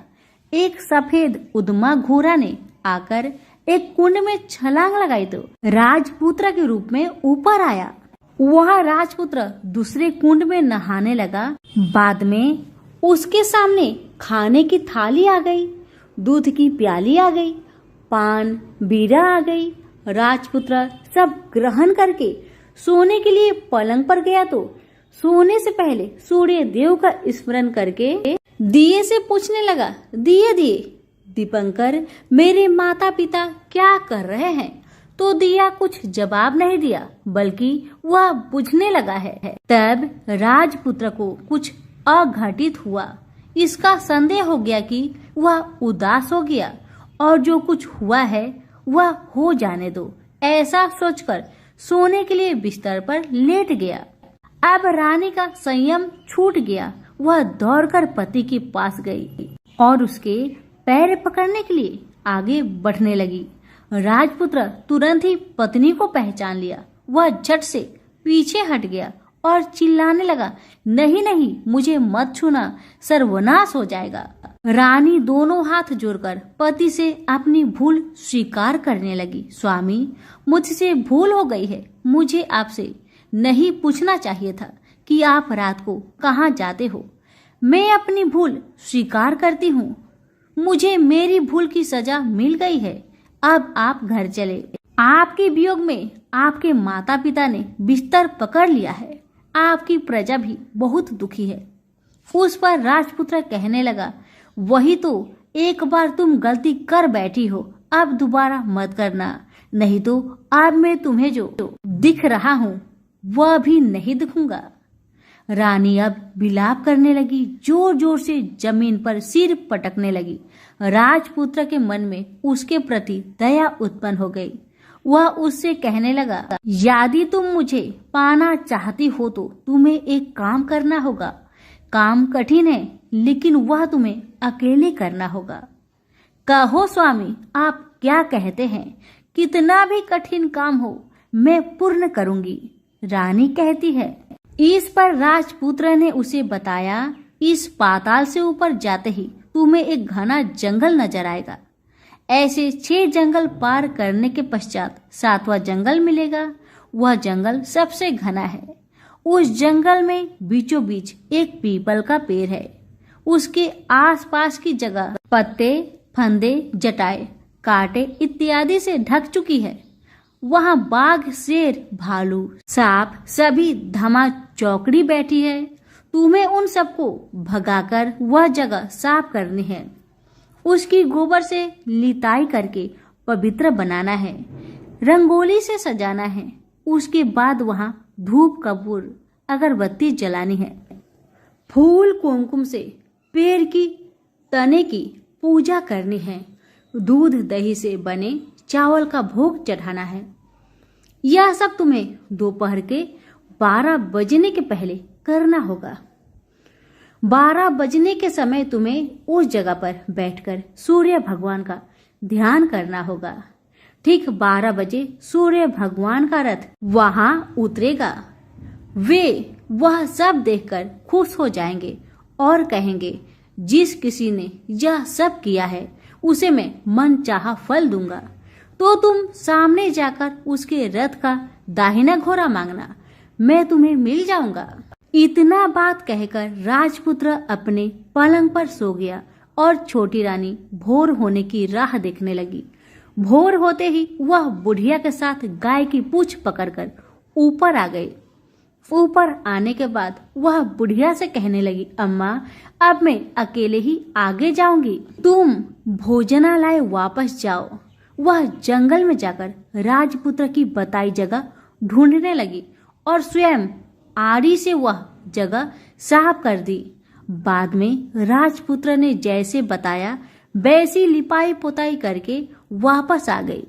एक सफेद उद्मा घोड़ा ने आकर एक कुंड में छलांग लगाई तो राजपुत्र के रूप में ऊपर आया। वह राजपुत्र दूसरे कुंड में नहाने लगा। बाद में उसके सामने खाने की थाली आ गई, दूध की प्याली आ गई, पान बीड़ा आ गई। राजपुत्र सब ग्रहण करके सोने के लिए पलंग पर गया तो सोने से पहले सूर्य देव का स्मरण करके दिए से पूछने लगा, दिए दिए दीपंकर, मेरे माता पिता क्या कर रहे हैं? तो दिया कुछ जवाब नहीं दिया, बल्कि वह बुझने लगा है। तब राजपुत्र को कुछ अघटित हुआ। इसका संदेह हो गया कि वह उदास हो गया और जो कुछ हुआ है वह हो जाने दो, ऐसा सोचकर सोने के लिए बिस्तर पर लेट गया। अब रानी का संयम छूट गया। वह दौड़कर पति के पास गई और उसके पैर पकड़ने के लिए आगे बढ़ने लगी। राजपुत्र तुरंत ही पत्नी को पहचान लिया। वह झट से पीछे हट गया और चिल्लाने लगा, नहीं नहीं, मुझे मत छूना, सर्वनाश हो जाएगा। रानी दोनों हाथ जोड़कर पति से अपनी भूल स्वीकार करने लगी। स्वामी, मुझसे भूल हो गई है। मुझे आपसे नहीं पूछना चाहिए था कि आप रात को कहाँ जाते हो। मैं अपनी भूल स्वीकार करती हूँ। मुझे मेरी भूल की सजा मिल गई है। अब आप घर चले। आपके वियोग में आपके माता पिता ने बिस्तर पकड़ लिया है। आपकी प्रजा भी बहुत दुखी है। उस पर राजपुत्र कहने लगा, वही तो, एक बार तुम गलती कर बैठी हो, अब दोबारा मत करना, नहीं तो अब मैं तुम्हें जो दिख रहा हूँ वह भी नहीं दिखूंगा। रानी अब विलाप करने लगी, जोर जोर से जमीन पर सिर पटकने लगी। राजपुत्र के मन में उसके प्रति दया उत्पन्न हो गई। वह उससे कहने लगा, यदि तुम मुझे पाना चाहती हो तो तुम्हें एक काम करना होगा। काम कठिन है, लेकिन वह तुम्हें अकेले करना होगा। कहो स्वामी, आप क्या कहते हैं? कितना भी कठिन काम हो मैं पूर्ण करूंगी। रानी कहती है। इस पर राजपुत्र ने उसे बताया, इस पाताल से ऊपर जाते ही तुम्हें एक घना जंगल नजर आएगा। ऐसे 6 जंगल पार करने के पश्चात 7वां जंगल मिलेगा। वह जंगल सबसे घना है। उस जंगल में बीचों बीच एक पीपल का पेड़ है। उसके आसपास की जगह पत्ते, फंदे, जटाए, कांटे इत्यादि से ढक चुकी है। वहाँ बाघ, शेर, भालू, सांप सभी धमा चौकड़ी बैठी है। तुम्हें उन सबको भगाकर वह जगह साफ करनी है। उसकी गोबर से लिताई करके पवित्र बनाना है। रंगोली से सजाना है। उसके बाद वहाँ धूप, कपूर, अगरबत्ती जलानी है। फूल कुमकुम से पेड़ की तने की पूजा करनी है। दूध दही से बने चावल का भोग चढ़ाना है। यह सब तुम्हें दोपहर के 12 बजने के पहले करना होगा। 12 बजने के समय तुम्हें उस जगह पर बैठकर सूर्य भगवान का ध्यान करना होगा। ठीक 12 बजे सूर्य भगवान का रथ वहां उतरेगा। वे वह सब देखकर खुश हो जाएंगे और कहेंगे, जिस किसी ने यह सब किया है उसे मैं मन चाहा फल दूंगा। तो तुम सामने जाकर उसके रथ का दाहिना घोड़ा मांगना, मैं तुम्हें मिल जाऊंगा। इतना बात कहकर राजपुत्र अपने पलंग पर सो गया और छोटी रानी भोर होने की राह देखने लगी। भोर होते ही वह बुढ़िया के साथ गाय की पूंछ पकड़कर ऊपर आ गई। ऊपर आने के बाद वह बुढ़िया से कहने लगी, अम्मा, अब मैं अकेले ही आगे जाऊंगी, तुम भोजनालय वापस जाओ। वह जंगल में जाकर राजपुत्र की बताई जगह ढूंढने लगी और स्वयं आरी से वह जगह साफ कर दी। बाद में राजपुत्र ने जैसे बताया वैसी लिपाई पोताई करके वापस आ गई।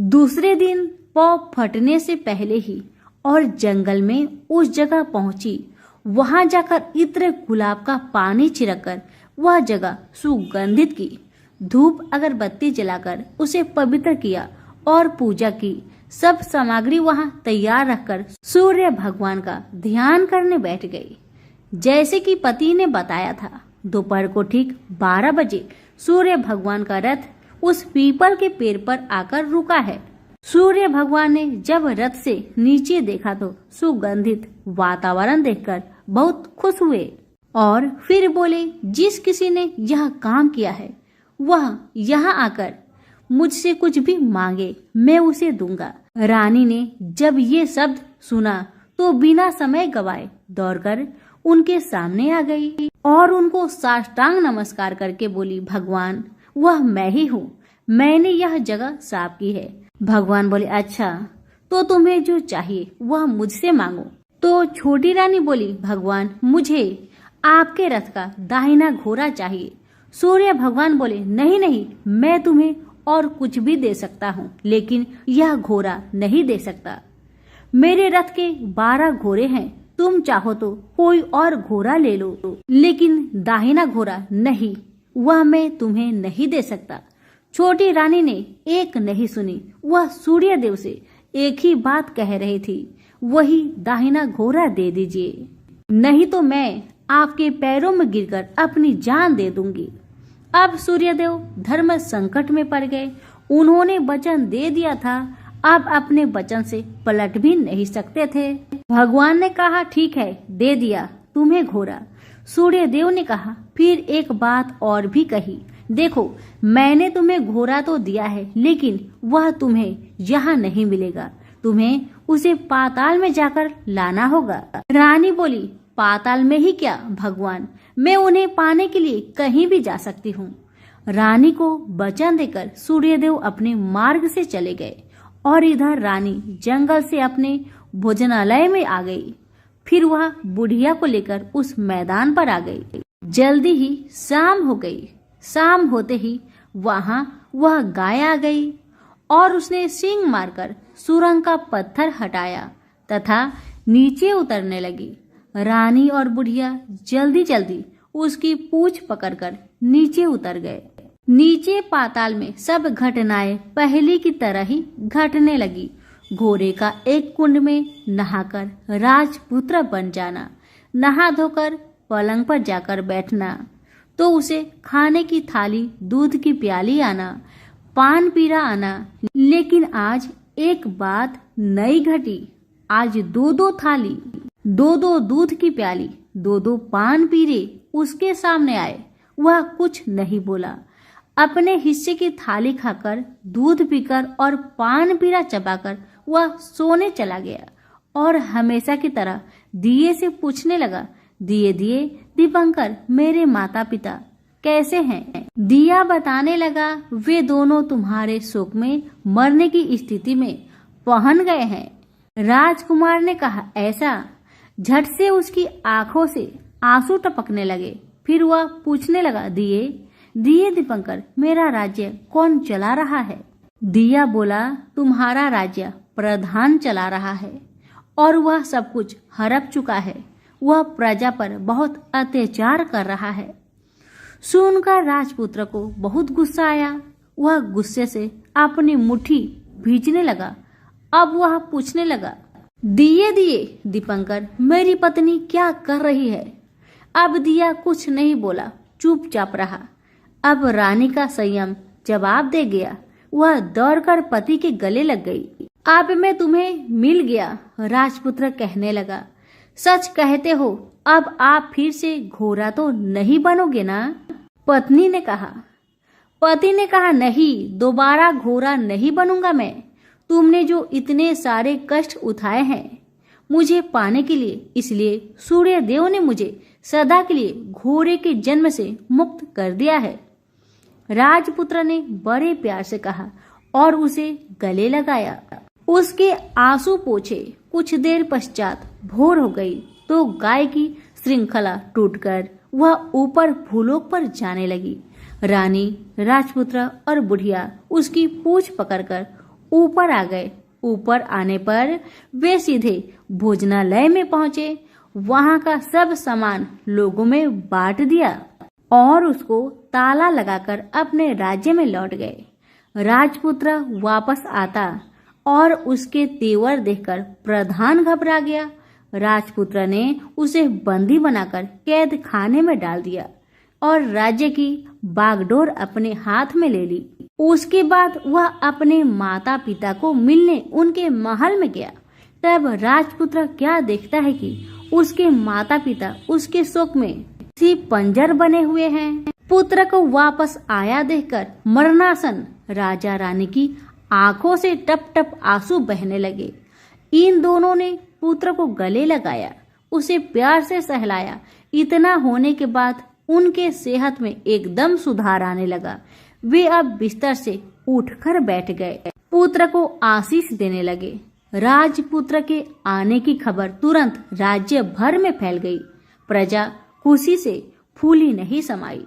दूसरे दिन पौ फटने से पहले ही और जंगल में उस जगह पहुंची। वहां जाकर इत्र गुलाब का पानी छिड़ककर वह जगह सुगंधित की। धूप अगरबत्ती जलाकर उसे पवित्र किया और पूजा की। सब सामग्री वहां तैयार रखकर सूर्य भगवान का ध्यान करने बैठ गई। जैसे कि पति ने बताया था, दोपहर को ठीक 12 बजे सूर्य भगवान का रथ उस पीपल के पेड़ पर आकर रुका है। सूर्य भगवान ने जब रथ से नीचे देखा तो सुगंधित वातावरण देखकर बहुत खुश हुए और फिर बोले, जिस किसी ने यह काम किया है वह यहाँ आकर मुझसे कुछ भी मांगे, मैं उसे दूंगा। रानी ने जब ये शब्द सुना तो बिना समय गवाए दौड़कर उनके सामने आ गई और उनको साष्टांग नमस्कार करके बोली, भगवान वह मैं ही हूँ, मैंने यह जगह साफ की है। भगवान बोले, अच्छा तो तुम्हें जो चाहिए वह मुझसे मांगो। तो छोटी रानी बोली, भगवान मुझे आपके रथ का दाहिना घोड़ा चाहिए। सूर्य भगवान बोले, नहीं नहीं, मैं तुम्हें और कुछ भी दे सकता हूँ, लेकिन यह घोड़ा नहीं दे सकता। मेरे रथ के 12 घोड़े हैं, तुम चाहो तो कोई और घोड़ा ले लो, लेकिन दाहिना घोड़ा नहीं, वह मैं तुम्हें नहीं दे सकता। छोटी रानी ने एक नहीं सुनी। वह सूर्य देव से एक ही बात कह रही थी, वही दाहिना घोड़ा दे दीजिए, नहीं तो मैं आपके पैरों में गिरकर अपनी जान दे दूंगी। अब सूर्यदेव धर्म संकट में पड़ गए। उन्होंने वचन दे दिया था, अब अपने वचन से पलट भी नहीं सकते थे। भगवान ने कहा, ठीक है, दे दिया तुम्हें घोड़ा। सूर्यदेव ने कहा, फिर एक बात और भी कही, देखो मैंने तुम्हें घोड़ा तो दिया है, लेकिन वह तुम्हें यहाँ नहीं मिलेगा, तुम्हें उसे पाताल में जाकर लाना होगा। रानी बोली, पाताल में ही क्या भगवान, मैं उन्हें पाने के लिए कहीं भी जा सकती हूँ। रानी को वचन देकर सूर्यदेव अपने मार्ग से चले गए और इधर रानी जंगल से अपने भोजनालय में आ गई। फिर वह बुढ़िया को लेकर उस मैदान पर आ गई। जल्दी ही शाम हो गई। शाम होते ही वहां वह गाय आ गई और उसने सींग मारकर सुरंग का पत्थर हटाया तथा नीचे उतरने लगी। रानी और बुढ़िया जल्दी जल्दी उसकी पूंछ पकड़कर नीचे उतर गए। नीचे पाताल में सब घटनाएं पहले की तरह ही घटने लगी। घोड़े का एक कुंड में नहाकर राजपुत्र बन जाना, नहा धोकर पलंग पर जाकर बैठना, तो उसे खाने की थाली, दूध की प्याली आना, पान पीरा आना। लेकिन आज एक बात नई घटी। आज 2-2 थाली, 2-2 दूध की प्याली, 2-2 पान पीरे उसके सामने आए। वह कुछ नहीं बोला। अपने हिस्से की थाली खाकर, दूध पीकर और पान पीरा चबाकर वह सोने चला गया और हमेशा की तरह दिए से पूछने लगा, दिए दिए दीपंकर, मेरे माता पिता कैसे हैं? दिया बताने लगा, वे दोनों तुम्हारे शोक में मरने की स्थिति में पहुंच गए हैं। राजकुमार ने कहा, ऐसा? झट से उसकी आंखों से आंसू टपकने लगे। फिर वह पूछने लगा, दिए दिए दीपंकर, मेरा राज्य कौन चला रहा है? दिया बोला, तुम्हारा राज्य प्रधान चला रहा है और वह सब कुछ हड़प चुका है। वह प्रजा पर बहुत अत्याचार कर रहा है। सुनकर राजपुत्र को बहुत गुस्सा आया। वह गुस्से से अपनी मुट्ठी भींचने लगा। अब वह पूछने लगा, दिए दिए दीपंकर, मेरी पत्नी क्या कर रही है? अब दिया कुछ नहीं बोला, चुपचाप रहा। अब रानी का संयम जवाब दे गया। वह दौड़कर पति के गले लग गई। अब मैं तुम्हें मिल गया, राजपुत्र कहने लगा। सच कहते हो, अब आप फिर से घोड़ा तो नहीं बनोगे ना? पत्नी ने कहा। पति ने कहा, नहीं, दोबारा घोड़ा नहीं बनूंगा मैं। तुमने जो इतने सारे कष्ट उठाए हैं मुझे पाने के लिए, इसलिए सूर्य देव ने मुझे सदा के लिए घोड़े के जन्म से मुक्त कर दिया है। राजपुत्र ने बड़े प्यार से कहा और उसे गले लगाया। उसके आंसू पोंछे। कुछ देर पश्चात भोर हो गई तो गाय की श्रृंखला टूटकर वह ऊपर भूलोक पर जाने लगी। रानी, राजपुत्र और बुढ़िया उसकी पूंछ पकड़कर ऊपर आ गए। ऊपर आने पर वे सीधे भोजनालय में पहुंचे। वहां का सब सामान लोगों में बांट दिया और उसको ताला लगाकर अपने राज्य में लौट गए। राजपुत्र वापस आता और उसके तेवर देखकर प्रधान घबरा गया। राजपुत्र ने उसे बंदी बनाकर कैद खाने में डाल दिया और राज्य की बागडोर अपने हाथ में ले ली। उसके बाद वह अपने माता पिता को मिलने उनके महल में गया। तब राजपुत्र क्या देखता है कि उसके माता पिता उसके शोक में सी पंजर बने हुए हैं। पुत्र को वापस आया देखकर मरणासन राजा रानी की आंखों से टप टप आंसू बहने लगे। इन दोनों ने पुत्र को गले लगाया, उसे प्यार से सहलाया। इतना होने के बाद उनके सेहत में एकदम सुधार आने लगा। वे अब बिस्तर से उठकर बैठ गए, पुत्र को आशीष देने लगे। राजपुत्र के आने की खबर तुरंत राज्य भर में फैल गई। प्रजा खुशी से फूली नहीं समाई।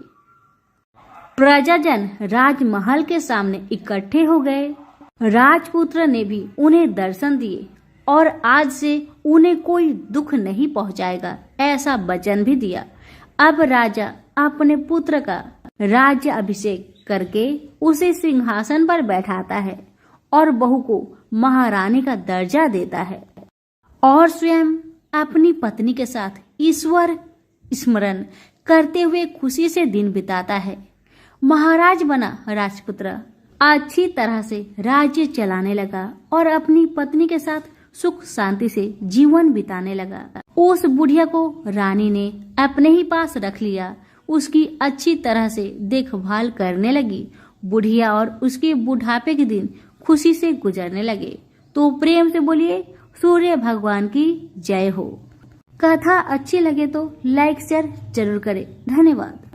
प्रजाजन राजमहल के सामने इकट्ठे हो गए। राजपुत्र ने भी उन्हें दर्शन दिए और आज से उन्हें कोई दुख नहीं पहुंचाएगा, ऐसा वचन भी दिया। अब राजा अपने पुत्र का राज्य अभिषेक करके उसे सिंहासन पर बैठाता है और बहू को महारानी का दर्जा देता है और स्वयं अपनी पत्नी के साथ ईश्वर स्मरण करते हुए खुशी से दिन बिताता है। महाराज बना राजपुत्र अच्छी तरह से राज्य चलाने लगा और अपनी पत्नी के साथ सुख शांति से जीवन बिताने लगा। उस बुढ़िया को रानी ने अपने ही पास रख लिया, उसकी अच्छी तरह से देखभाल करने लगी। बुढ़िया और उसके बुढ़ापे के दिन खुशी से गुजरने लगे। तो प्रेम से बोलिए सूर्य भगवान की जय हो। कथा अच्छी लगे तो लाइक शेयर जरूर करें। धन्यवाद।